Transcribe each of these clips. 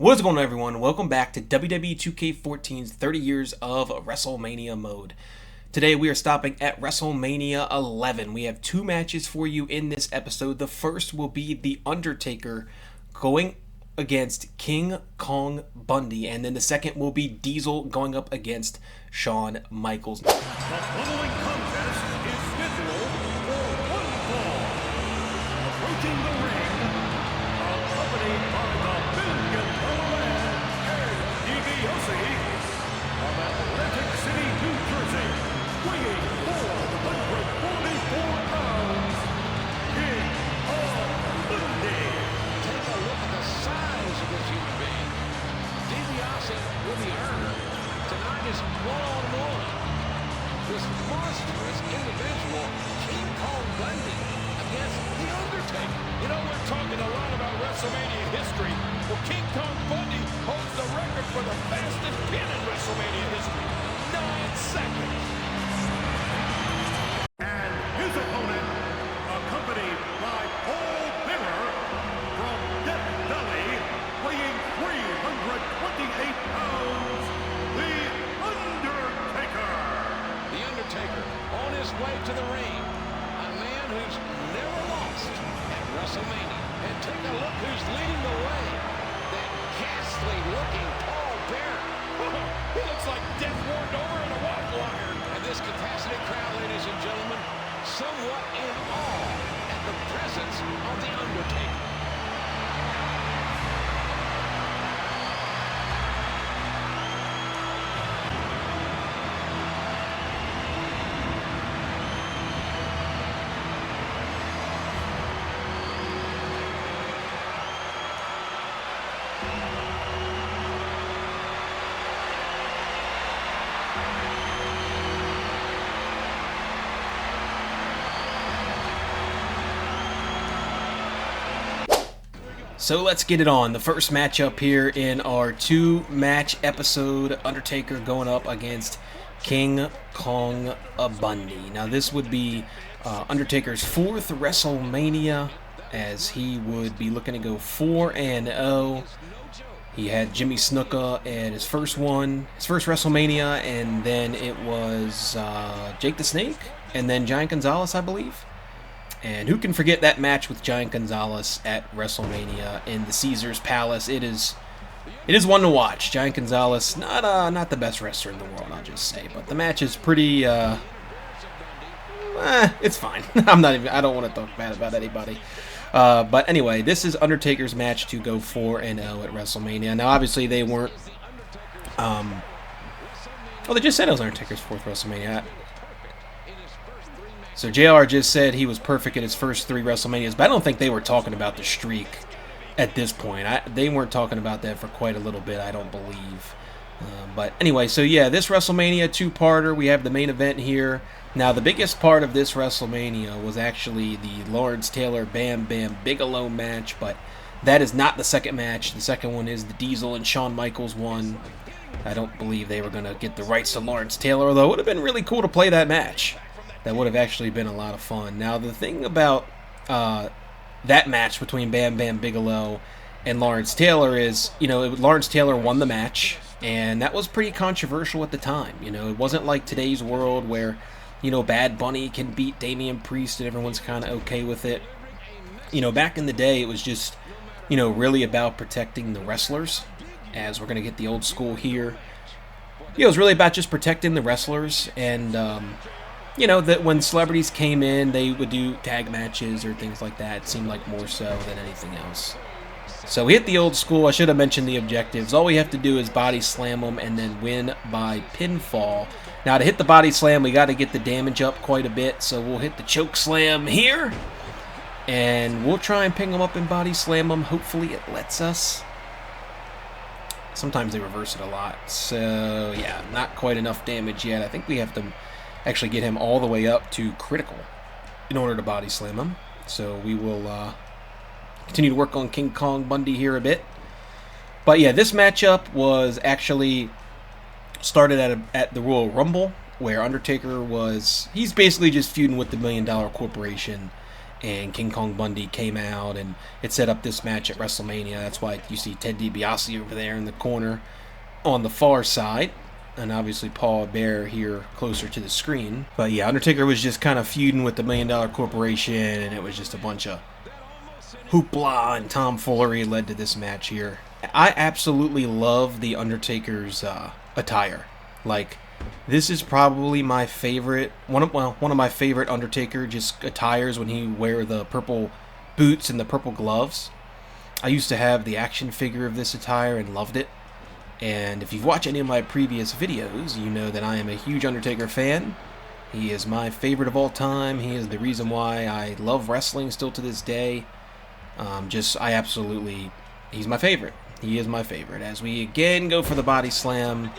What's going on, everyone? Welcome back to WWE 2K14's 30 Years of WrestleMania mode. Today we are stopping at WrestleMania 11. We have two matches for you in this episode. The first will be The Undertaker going against King Kong Bundy, and then the second will be Diesel going up against Shawn Michaels. The following contest is scheduled for one fall. Approaching the ring, accompanied by the billion-dollar man, Ted DiBiase, from Atlantic City, New Jersey, weighing 444 pounds, King Kong Bundy. Take a look at the size of this human being. DiBiase with the earner. Tonight is one-on-one. This monstrous individual, King Kong Bundy, against The Undertaker. You know, we're talking a lot about WrestleMania history. Well, King Kong Bundy holds the record for the fastest pin in WrestleMania history. 9 seconds. And his opponent, accompanied by Paul Bearer from Death Valley, weighing 328 pounds, The Undertaker. The Undertaker on his way to the ring. A man who's never lost at WrestleMania. And take a look who's leading the way. That ghastly-looking Paul Bearer. He looks like death warmed over in a waffle iron. And this capacity crowd, ladies and gentlemen, somewhat in awe at the presence of The Undertaker. So let's get it on. The first matchup here in our two-match episode, Undertaker going up against King Kong Bundy. Now this would be Undertaker's fourth WrestleMania, as he would be looking to go 4-0. He had Jimmy Snuka at his first WrestleMania, and then it was Jake the Snake, and then Giant Gonzalez, I believe. And who can forget that match with Giant Gonzalez at WrestleMania in the Caesars Palace? It is one to watch. Giant Gonzalez, not the best wrestler in the world, I'll just say, but the match is pretty. It's fine. I don't want to talk bad about anybody. But anyway, this is Undertaker's match to go 4-0 at WrestleMania. Now, obviously, they weren't. They just said it was Undertaker's fourth WrestleMania. So JR just said he was perfect in his first 3 WrestleManias, but I don't think they were talking about the streak at this point. They weren't talking about that for quite a little bit, I don't believe. But anyway, so yeah, this WrestleMania two-parter, we have the main event here. Now, the biggest part of this WrestleMania was actually the Lawrence Taylor Bam Bam Bigelow match, but that is not the second match. The second one is the Diesel and Shawn Michaels one. I don't believe they were going to get the rights to Lawrence Taylor, although it would have been really cool to play that match. That would have actually been a lot of fun. Now, the thing about that match between Bam Bam Bigelow and Lawrence Taylor is, Lawrence Taylor won the match, and that was pretty controversial at the time. It wasn't like today's world where, Bad Bunny can beat Damian Priest and everyone's kind of okay with it. Back in the day, it was just, really about protecting the wrestlers, as we're going to get the old school here. It was really about just protecting the wrestlers, and that when celebrities came in, they would do tag matches or things like that. It seemed like more so than anything else. So we hit the old school. I should have mentioned the objectives. All we have to do is body slam them and then win by pinfall. Now, to hit the body slam, we got to get the damage up quite a bit. So we'll hit the choke slam here. And we'll try and ping them up and body slam them. Hopefully it lets us. Sometimes they reverse it a lot. So, yeah, not quite enough damage yet. I think we have to actually get him all the way up to critical in order to body slam him. So we will continue to work on King Kong Bundy here a bit. But yeah, this matchup was actually started at the Royal Rumble, where Undertaker he's basically just feuding with the $1 Million Corporation and King Kong Bundy came out, and it set up this match at WrestleMania. That's why you see Ted DiBiase over there in the corner on the far side, and obviously Paul Bearer here closer to the screen. But yeah, Undertaker was just kind of feuding with the $1 Million Corporation, and it was just a bunch of hoopla and tomfoolery led to this match here. I absolutely love the Undertaker's attire. Like, this is probably my favorite, one of my favorite Undertaker just attires, when he wear the purple boots and the purple gloves. I used to have the action figure of this attire and loved it. And if you've watched any of my previous videos, you know that I am a huge Undertaker fan. He is my favorite of all time. He is the reason why I love wrestling still to this day. He's my favorite. He is my favorite. As we again go for the body slam,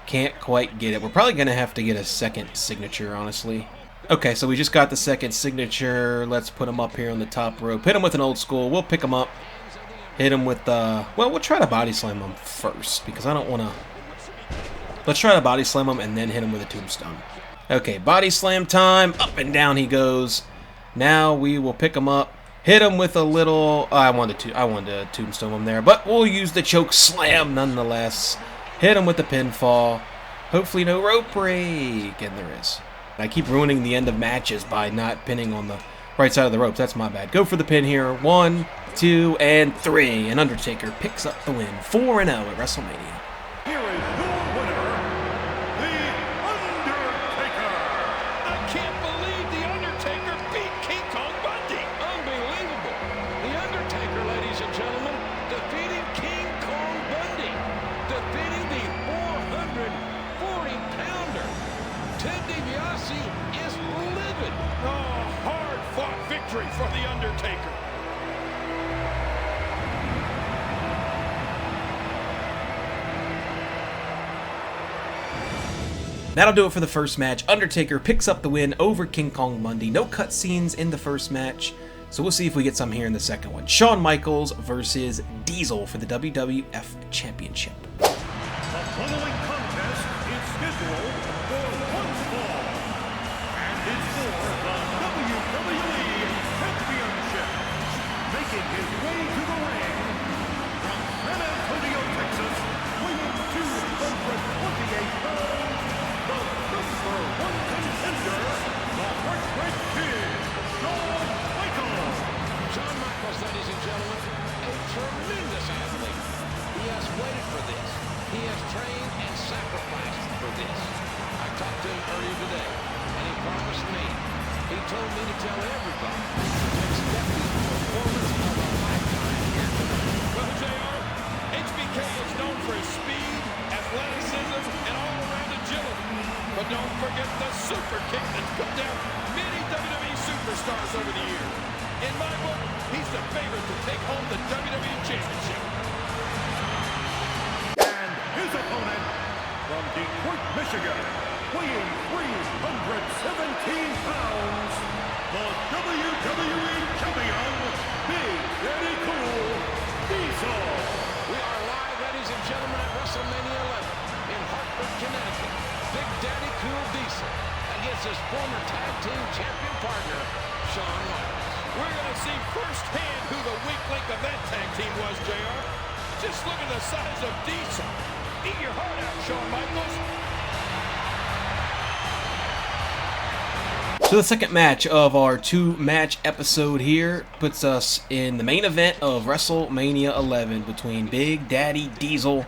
can't quite get it. We're probably going to have to get a second signature, honestly. Okay, so we just got the second signature. Let's put him up here on the top rope. Hit him with an old school. We'll pick him up. Hit him with, we'll try to body slam him first, because I don't want to... Let's try to body slam him and then hit him with a tombstone. Okay, body slam time. Up and down he goes. Now we will pick him up. Hit him with a little... I wanted to tombstone him there, but we'll use the choke slam nonetheless. Hit him with the pinfall. Hopefully no rope break, and there is. I keep ruining the end of matches by not pinning on the right side of the ropes. That's my bad. Go for the pin here. 1, 2, and 3. And Undertaker picks up the win. 4-0 at WrestleMania. Here is your winner, The Undertaker. I can't believe The Undertaker beat King Kong Bundy. Unbelievable. The Undertaker, ladies and gentlemen, defeating King Kong Bundy. Defeating the 440-pounder. Ted DiBiase is livid. Oh, hard-fought victory for The Undertaker. That'll do it for the first match. Undertaker picks up the win over King Kong Bundy. No cutscenes in the first match, so we'll see if we get some here in the second one. Shawn Michaels versus Diesel for the WWF Championship. The following contest is scheduled for one fall, and it's for the WWE Championship. Making his way to the ring from San Antonio, Texas, weighing 228 pounds, the #1 contender, the Heartbreak Kid, Shawn Michaels. Shawn Michaels, ladies and gentlemen, a tremendous athlete. He has waited for this. He has trained and sacrificed for this. I talked to him earlier today, and he promised me. He told me to tell everybody to expect the performance of a lifetime here tonight. Well, JR, HBK is known for his speed, athleticism, and all-around agility. But don't forget the super kick that's put down many WWE superstars over the years. In my book, he's the favorite to take home the WWE Championship. And his opponent, from Detroit, Michigan, weighing 317 pounds, the WWE Champion, Big Daddy Cool Diesel. We are live, ladies and gentlemen, at WrestleMania 11 in Hartford, Connecticut. Big Daddy Cool Diesel against his former tag team champion partner, Shawn Michaels. We're going to see firsthand who the weak link of that tag team was, JR. Just look at the size of Diesel. Eat your heart out, Shawn Michaels. So the second match of our 2-match episode here puts us in the main event of WrestleMania 11 between Big Daddy Diesel,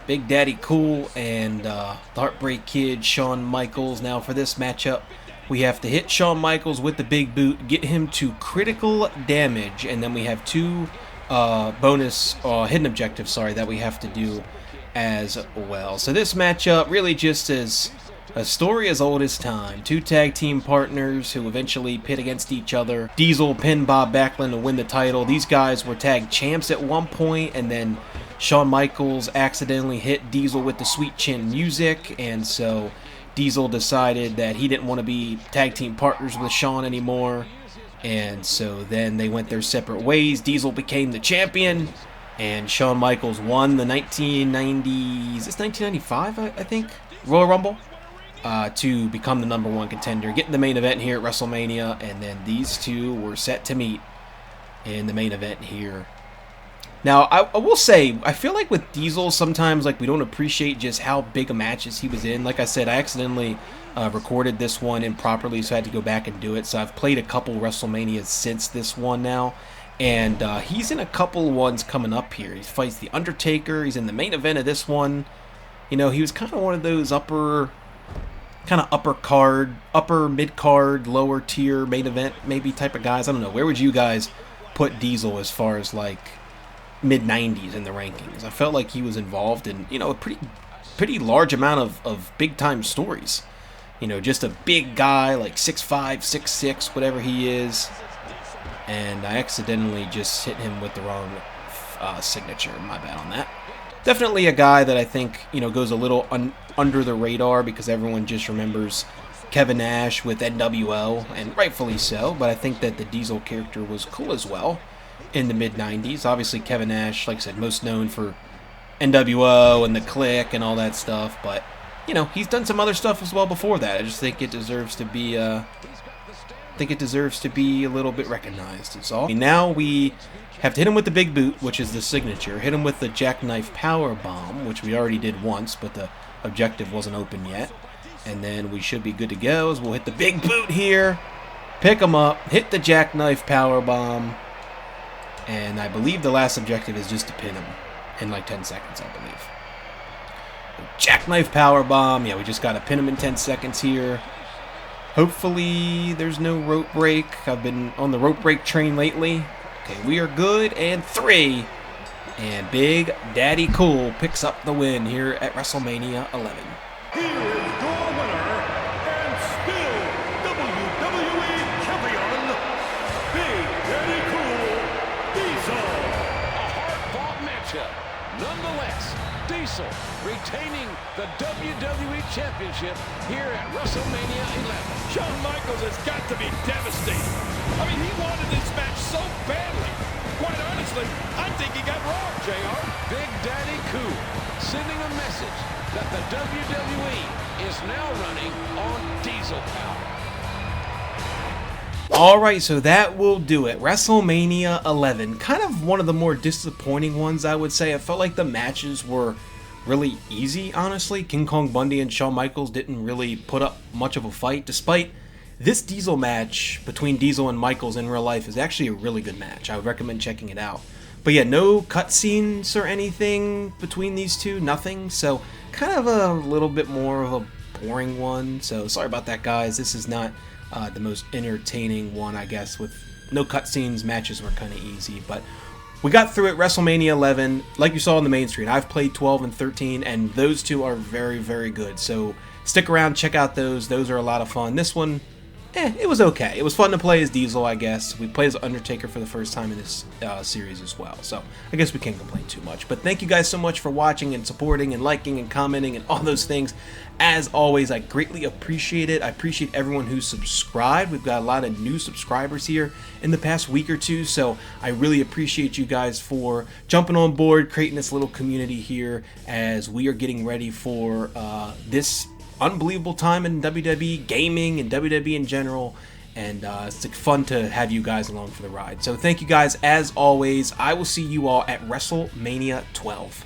Big Daddy Cool, and the Heartbreak Kid, Shawn Michaels. Now for this matchup, we have to hit Shawn Michaels with the big boot, get him to critical damage, and then we have 2 bonus hidden objectives, that we have to do as well. So this matchup really just is a story as old as time. 2 tag team partners who eventually pit against each other. Diesel pinned Bob Backlund to win the title. These guys were tag champs at one point, and then Shawn Michaels accidentally hit Diesel with the Sweet Chin Music, and so Diesel decided that he didn't want to be tag team partners with Shawn anymore, and so then they went their separate ways. Diesel became the champion, and Shawn Michaels won the 1990s, it's 1995, I think, Royal Rumble. to become the #1 contender, get in the main event here at WrestleMania, and then these two were set to meet in the main event here. Now, I will say, I feel like with Diesel, sometimes like we don't appreciate just how big a matches he was in. Like I said, I accidentally recorded this one improperly, so I had to go back and do it. So I've played a couple WrestleManias since this one now, and he's in a couple ones coming up here. He fights The Undertaker. He's in the main event of this one. You know, he was kind of one of those upper mid-card, lower tier main event maybe type of guys. I don't know. Where would you guys put Diesel as far as like mid-90s in the rankings? I felt like he was involved in, you know, a pretty large amount of big-time stories. You know, just a big guy, like 6'5", 6'6", whatever he is. And I accidentally just hit him with the wrong signature. My bad on that. Definitely a guy that I think, you know, goes a little under the radar because everyone just remembers Kevin Nash with NWO, and rightfully so. But I think that the Diesel character was cool as well in the mid-90s. Obviously, Kevin Nash, like I said, most known for NWO and the Click and all that stuff. But, you know, he's done some other stuff as well before that. I just think it deserves to be a little bit recognized, is all. Now we have to hit him with the big boot, which is the signature. Hit him with the jackknife power bomb, which we already did once, but the objective wasn't open yet. And then we should be good to go as we'll hit the big boot here. Pick him up, hit the jackknife power bomb. And I believe the last objective is just to pin him in like 10 seconds, I believe. Jackknife power bomb. Yeah, we just got to pin him in 10 seconds here. Hopefully there's no rope break. I've been on the rope break train lately. Okay, we are good. And 3. And Big Daddy Cool picks up the win here at WrestleMania 11. Here is your winner, and still WWE Champion, Big Daddy Cool, Diesel. A hard-fought matchup. Nonetheless, Diesel retaining the WWE Championship here at WrestleMania 11. Shawn Michaels has got to be devastated. I mean, he wanted this match so badly. Quite honestly, I think he got robbed, JR. Big Daddy Cool sending a message that the WWE is now running on diesel power. Alright, so that will do it. WrestleMania 11. Kind of one of the more disappointing ones, I would say. I felt like the matches were really easy, honestly. King Kong Bundy and Shawn Michaels didn't really put up much of a fight, despite this Diesel match between Diesel and Michaels in real life is actually a really good match. I would recommend checking it out. But yeah, no cutscenes or anything between these two, nothing. So kind of a little bit more of a boring one. So sorry about that, guys. This is not the most entertaining one, I guess. With no cutscenes, matches were kind of easy. But we got through it. WrestleMania 11, like you saw on the main screen. I've played 12 and 13, and those two are very, very good. So stick around, check out those. Those are a lot of fun. This one, it was okay. It was fun to play as Diesel, I guess. We played as Undertaker for the first time in this series as well, so I guess we can't complain too much. But thank you guys so much for watching and supporting and liking and commenting and all those things. As always, I greatly appreciate it. I appreciate everyone who's subscribed. We've got a lot of new subscribers here in the past week or two, so I really appreciate you guys for jumping on board, creating this little community here as we are getting ready for this unbelievable time in WWE gaming and WWE in general, and it's fun to have you guys along for the ride. So thank you guys as always. I will see you all at WrestleMania 12.